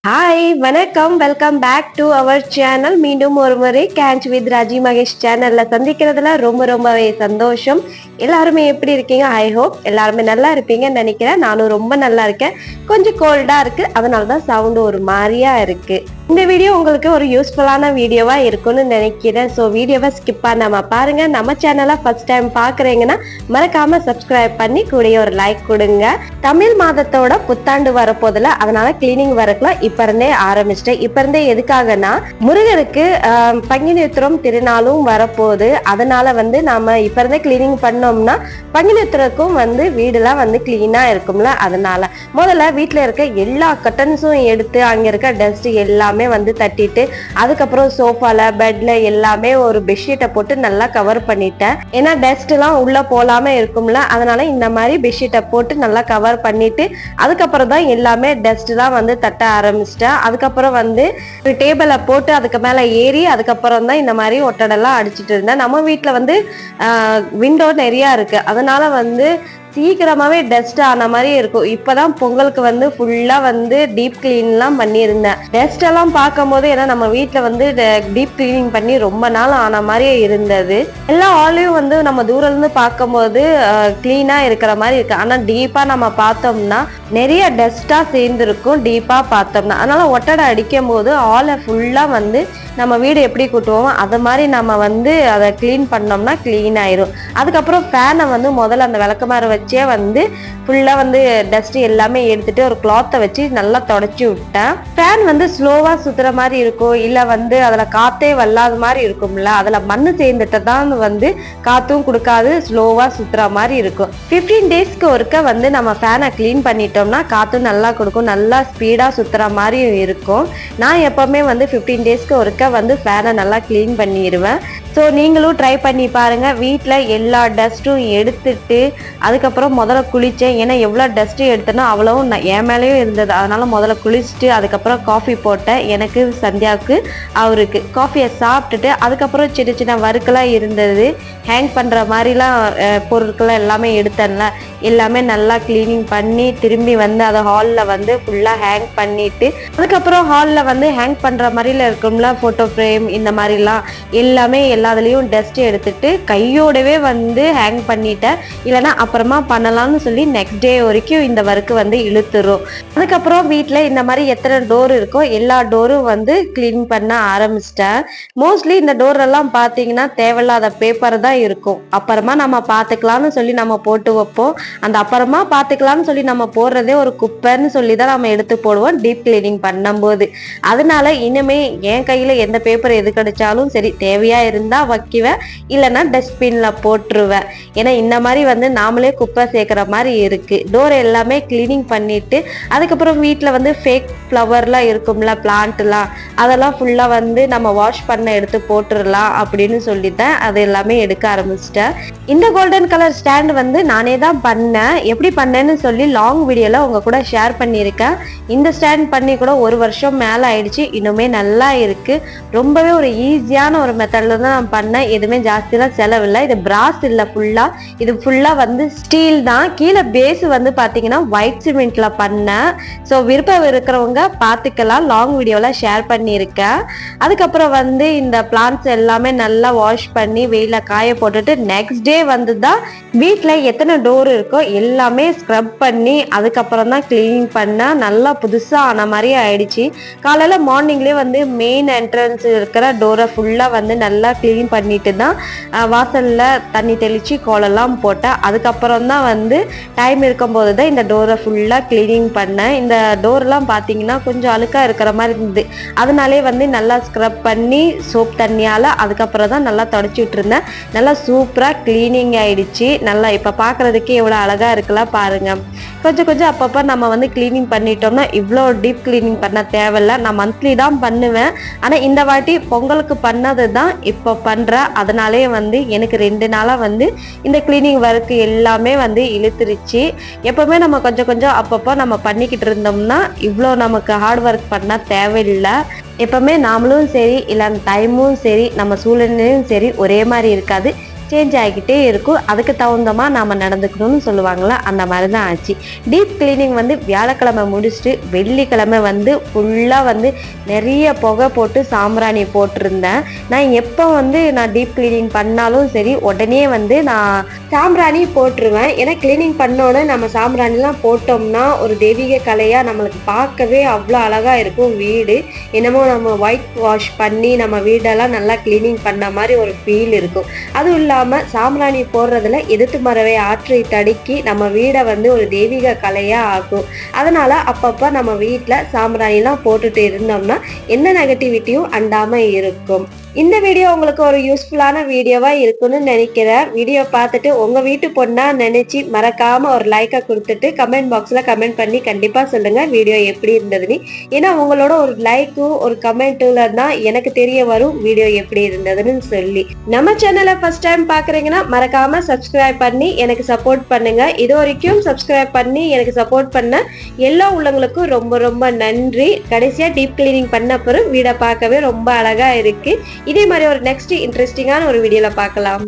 Hi வணக்கம், welcome back to our channel. மீண்டும் ஒரு முறை கேன்ச் வித் ராஜி மகேஷ் சேனல்ல சந்திக்கிறதுல ரொம்பவே சந்தோஷம். எல்லாருமே எப்படி இருக்கீங்க? ஐ ஹோப் எல்லாருமே நல்லா இருப்பீங்கன்னு நினைக்கிறேன். நானும் ரொம்ப நல்லா இருக்கேன். கொஞ்சம் கோல்டா இருக்கு, அதனாலதான் சவுண்ட் ஒரு மாதிரியா இருக்கு. இந்த வீடியோ உங்களுக்கு ஒரு யூஸ்ஃபுல்லான வீடியோவா இருக்கும்னு நினைக்கிறேன். ஸோ வீடியோவை ஸ்கிப் பண்ணாம பாருங்க. நம்ம சேனலை ஃபர்ஸ்ட் டைம் பாக்குறீங்கன்னா மறக்காம சப்ஸ்கிரைப் பண்ணி கூட ஒரு லைக் கொடுங்க. தமிழ் மாதத்தோட புத்தாண்டு வரப்போதில்ல, அதனால கிளீனிங் ஒர்க்லாம் இப்ப இருந்தே ஆரம்பிச்சிட்டேன். இப்ப இருந்தே எதுக்காகனா முருகருக்கு பங்குனி உத்திரம் திருநாளும் வரப்போகுது. அதனால நாம இப்ப இருந்தே கிளீனிங் பண்ணோம்னா பங்குனி உத்திரக்கும் வீடுலாம் கிளீனா இருக்கும்ல. அதனால முதல்ல வீட்டுல இருக்க எல்லா கட்டன்ஸும் எடுத்து அங்க இருக்க டஸ்ட் எல்லாமே தட்டிட்டு அதுக்கப்புறம் சோஃபால பெட்ல எல்லாமே ஒரு பெட்ஷீட்டை போட்டு நல்லா கவர் பண்ணிட்டேன். ஏன்னா டஸ்ட் எல்லாம் உள்ள போலாம இருக்கும்ல, அதனால இந்த மாதிரி பெட்ஷீட்டை போட்டு நல்லா கவர் பண்ணிட்டு அதுக்கப்புறம் தான் எல்லாமே டஸ்ட் தான் தட்ட ஆரம்பிச்சிட்டேன். அதுக்கப்புறம் ஒரு டேபிளை போட்டு அதுக்கு மேல ஏறி அதுக்கப்புறம் தான் இந்த மாதிரி ஒட்டடெல்லாம் அடிச்சிட்டு இருந்தேன். நம்ம வீட்டுல விண்டோ நிறைய இருக்கு, அதனால சீக்கிரமாவே டஸ்ட் ஆன மாதிரி இருக்கும். இப்பதான் பொங்கலுக்கு ஃபுல்லா டீப் கிளீன் எல்லாம் பண்ணியிருந்தேன். டஸ்ட் எல்லாம் பார்க்கும் போது ஏன்னா நம்ம வீட்டுல டீப் கிளீனிங் பண்ணி ரொம்ப நாள் ஆன மாதிரியே இருந்தது. எல்லா ஆலையும் நம்ம தூரம் இருந்து பார்க்கும் போது கிளீனா இருக்கிற மாதிரி இருக்கு. ஆனா டீப்பா நம்ம பார்த்தோம்னா நிறைய டஸ்டா சேர்ந்துருக்கும் டீப்பா பார்த்தோம்னா. அதனால ஒட்டடை அடிக்கும் போது ஆலை ஃபுல்லா நம்ம வீடு எப்படி கூட்டுவோம் அது மாதிரி நம்ம அதை கிளீன் பண்ணோம்னா கிளீன் ஆயிரும். அதுக்கப்புறம் ஃபேனை முதல்ல அந்த விளக்கமாறு வச்சே ஃபுல்லா டஸ்ட் எல்லாமே எடுத்துட்டு ஒரு கிளாத்தை வச்சு நல்லா தொடச்சி விட்டேன். ஃபேன் ஸ்லோவா சுத்துற மாதிரி இருக்கும், இல்ல அதுல காத்தே வல்லாத மாதிரி இருக்கும்ல, அதுல மண்ணு சேர்ந்துட்டு தான் காத்தும் கொடுக்காது, ஸ்லோவா சுத்துற மாதிரி இருக்கும். 15 டேஸ்க்கு ஒருக்க நம்ம ஃபேனை கிளீன் பண்ணிட்டோம்னா காத்தும் நல்லா கொடுக்கும், நல்லா ஸ்பீடா சுத்துற மாதிரி இருக்கும். நான் எப்பவுமே 15 டேஸ்க்கு ஒருக்க ஃபேனை நல்லா கிளீன் பண்ணிடுவேன். ஸோ நீங்களும் ட்ரை பண்ணி பாருங்க. வீட்டில் எல்லா டஸ்ட்டும் எடுத்துட்டு அதுக்கப்புறம் முதல்ல குளித்தேன். ஏன்னா எவ்வளோ டஸ்ட்டு எடுத்தேனோ அவ்வளவும் என் மேலேயும் இருந்தது. அதனால முதல்ல குளிச்சுட்டு அதுக்கப்புறம் காஃபி போட்டேன். எனக்கு சந்தியாவுக்கு அவருக்கு காஃபியை சாப்பிட்டுட்டு அதுக்கப்புறம் சின்ன சின்ன ஒர்க்கெல்லாம் இருந்தது, ஹேங் பண்ணுற மாதிரிலாம் பொருட்கள்லாம் எல்லாமே எடுத்தேன்ல, எல்லாமே நல்லா கிளீனிங் பண்ணி திரும்பி அதை ஹாலில் ஃபுல்லாக ஹேங் பண்ணிட்டு அதுக்கப்புறம் ஹாலில் ஹேங் பண்ணுற மாதிரில இருக்கும்ல ஃபோட்டோ ஃப்ரேம் இந்த மாதிரிலாம் எல்லாமே எல்லாத்துலேயும் டஸ்ட் எடுத்துட்டு கையோடவே ஹேங் பண்ணிட்டேன். இல்லைன்னா அப்புறமா பண்ணலாம்னு சொல்லி நெக்ஸ்ட் டே வரைக்கும் இந்த ஒர்க்கு இழுத்துரும். அதுக்கப்புறம் வீட்டில் இந்த மாதிரி எத்தனை டோர் இருக்கோ எல்லா டோரும் கிளீன் பண்ண ஆரம்பிச்சிட்டேன். மோஸ்ட்லி இந்த டோர் எல்லாம் பார்த்தீங்கன்னா தேவையில்லாத பேப்பர் தான் இருக்கும். அப்புறமா நம்ம பார்த்துக்கலாம்னு சொல்லி நம்ம போட்டு வைப்போம். அந்த அப்புறமா பார்த்துக்கலாம்னு சொல்லி நம்ம போடுறதே ஒரு குப்பைன்னு சொல்லி தான் நம்ம எடுத்து போடுவோம் டீப் கிளீனிங் பண்ணும்போது. அதனால இனிமே என் கையில எந்த பேப்பர் எது கிடைச்சாலும் சரி, தேவையா இருந்தா வைக்குவேன், இல்லைன்னா டஸ்ட்பின்ல போட்டுருவேன். ஏன்னா இந்த மாதிரி நாமளே குப்பை சேர்க்கிற மாதிரி இருக்கு. டோர் எல்லாமே கிளீனிங் பண்ணிட்டு அதுக்கப்புறம் வீட்டுல ஃபேக் ஃப்ளவர்லாம் இருக்கும்ல, பிளான்ட்லாம், அதெல்லாம் ஃபுல்லா நம்ம வாஷ் பண்ண எடுத்து போட்டுடலாம் அப்படின்னு சொல்லிட்டேன். அது எல்லாமே எடுக்க ஆரம்பிச்சிட்டேன். இந்த கோல்டன் கலர் ஸ்டாண்ட் நானே தான் பண்ணேன். எப்படி பண்ணேன்னு சொல்லி லாங் வீடியோல உங்க கூட ஷேர் பண்ணியிருக்கேன். இந்த ஸ்டாண்ட் பண்ணி கூட 1 வருஷம் மேல ஆயிடுச்சு, இன்னுமே நல்லா இருக்கு. ரொம்பவே ஒரு ஈஸியான ஒரு மெத்தட்ல தான் நான் பண்ணேன். எதுவுமே ஜாஸ்தியெல்லாம் செலவில்லை. இது பிராஸ் இல்லை, இது ஃபுல்லா ஸ்டீல் தான். கீழே பேஸ் பாத்தீங்கன்னா ஒயிட் சிமெண்ட்ல பண்ணேன். ஸோ விருப்பம் இருக்கிறவங்க பார்த்துக்கலாம், லாங் வீடியோல ஷேர் பண்ணியிருக்கேன். அதுக்கப்புறம் இந்த பிளான்ட்ஸ் எல்லாமே நல்லா வாஷ் பண்ணி வெயில காய போட்டுட்டு நெக்ஸ்ட் டே தான் வீட்டுல எத்தனை டோர் இருக்கோ எல்லாமே ஸ்க்ரப் பண்ணி அதுக்கப்புறம் தான் கிளீனிங் பண்ண நல்லா புதுசா ஆன மாதிரி ஆயிடுச்சு. காலையில மார்னிங்லேயே மெயின் என்ட்ரன்ஸ் இருக்கிற டோரை ஃபுல்லா நல்லா கிளீன் பண்ணிட்டு தான் வாசல்ல தண்ணி தெளிச்சு கோலெல்லாம் போட்டேன். அதுக்கப்புறம் தான் டைம் இருக்கும்போது தான் இந்த டோரை ஃபுல்லா கிளீனிங் பண்ணேன். இந்த டோர்லாம் பார்த்தீங்கன்னா கொஞ்சம் அழுக்கா இருக்கிற மாதிரி இருந்தது, அதனாலே நல்லா ஸ்க்ரப் பண்ணி சோப் தண்ணியால அதுக்கப்புறம் தான் நல்லா தொடச்சிட்டு இருந்தேன். நல்லா சூப்பரா கிளீனிங் ஆயிடுச்சு. நல்லா இப்ப பாக்குறதுக்கே எவ்வளவு அழகா இருக்குல்ல பாருங்க. கொஞ்சம் அப்பப்ப நம்ம கிளீனிங் பண்ணிட்டோம்னா இவ்வளோ டீப் கிளீனிங் பண்ண தேவையில்ல. நான் மந்த்லி தான் பண்ணுவேன், ஆனா இந்த வாட்டி பொங்கலுக்கு பண்ணது தான் இப்போ பண்றேன். அதனாலே எனக்கு 2 நாளா இந்த கிளீனிங் ஒர்க் எல்லாமே இழுத்துருச்சு. எப்பவுமே நம்ம கொஞ்சம் அப்பப்போ நம்ம பண்ணிக்கிட்டு இருந்தோம்னா இவ்வளோ நமக்கு ஹார்ட் ஒர்க் பண்ண தேவையில்லை. எப்பவுமே நாமளும் சரி, இல்லை டைமும் சரி, நம்ம சூழ்நிலையும் சரி ஒரே மாதிரி இருக்காது. சேஞ்ச் ஆகிக்கிட்டே இருக்கும். அதுக்கு தகுந்தமா நாம நடந்துக்கணும்னு சொல்லுவாங்களா, அந்த மாதிரி தான் ஆச்சு. டீப் கிளீனிங் வந்து வியாழக்கிழமை முடிச்சுட்டு வெள்ளிக்கிழமை வந்து ஃபுல்லாக வந்து நிறைய புகை போட்டு சாம்பிராணி போட்டிருந்தேன். நான் எப்போ வந்து நான் டீப் கிளீனிங் பண்ணாலும் சரி உடனே வந்து நான் சாம்பிராணி போட்டுருவேன். ஏன்னா கிளீனிங் பண்ணோன்னே நம்ம சாம்பிராணிலாம் போட்டோம்னா ஒரு தெய்வீக கலையாக நம்மளுக்கு பார்க்கவே அவ்வளோ அழகாக இருக்கும் வீடு. என்னமோ நம்ம ஒயிட் வாஷ் பண்ணி நம்ம வீடெல்லாம் நல்லா கிளீனிங் பண்ண மாதிரி ஒரு ஃபீல் இருக்கும். அதுவும் இல்லாமல் சாம்பிராணி போடுறதுல எதிர்த்து மரவை ஆற்றை தடுக்கி நம்ம வீடை வந்து ஒரு தெய்வீக கலையாக ஆகும். அதனால் அப்பப்போ நம்ம வீட்டில் சாம்பிராணிலாம் போட்டுட்டு இருந்தோம்னா எந்த நெகட்டிவிட்டியும் அண்டாமல் இருக்கும். இந்த வீடியோ உங்களுக்கு ஒரு யூஸ்ஃபுல்லான வீடியோவா இருக்குன்னு நினைக்கிறேன். வீடியோ பார்த்துட்டு உங்க வீட்டு பொண்ணா நினைச்சு மறக்காம ஒரு லைக்கை கொடுத்துட்டு கமெண்ட் பாக்ஸ்ல கமெண்ட் பண்ணி கண்டிப்பா சொல்லுங்க வீடியோ எப்படி இருந்ததுன்னு. ஏன்னா உங்களோட ஒரு லைக்கும் ஒரு கமெண்ட்ல தான் எனக்கு தெரிய வரும் வீடியோ எப்படி இருந்ததுன்னு சொல்லி. நம்ம சேனலை ஃபர்ஸ்ட் டைம் பாக்குறீங்கன்னா மறக்காம சப்ஸ்கிரைப் பண்ணி எனக்கு சப்போர்ட் பண்ணுங்க. இது வரைக்கும் சப்ஸ்கிரைப் பண்ணி எனக்கு சப்போர்ட் பண்ண எல்லா உள்ளவங்களுக்கும் ரொம்ப ரொம்ப நன்றி. கடைசியா டீப் கிளீனிங் பண்ண பிறகு வீடை பார்க்கவே ரொம்ப அழகா இருக்கு. இதே மாதிரி ஒரு நெக்ஸ்ட் இன்ட்ரெஸ்டிங்கான ஒரு வீடியோல பார்க்கலாம்.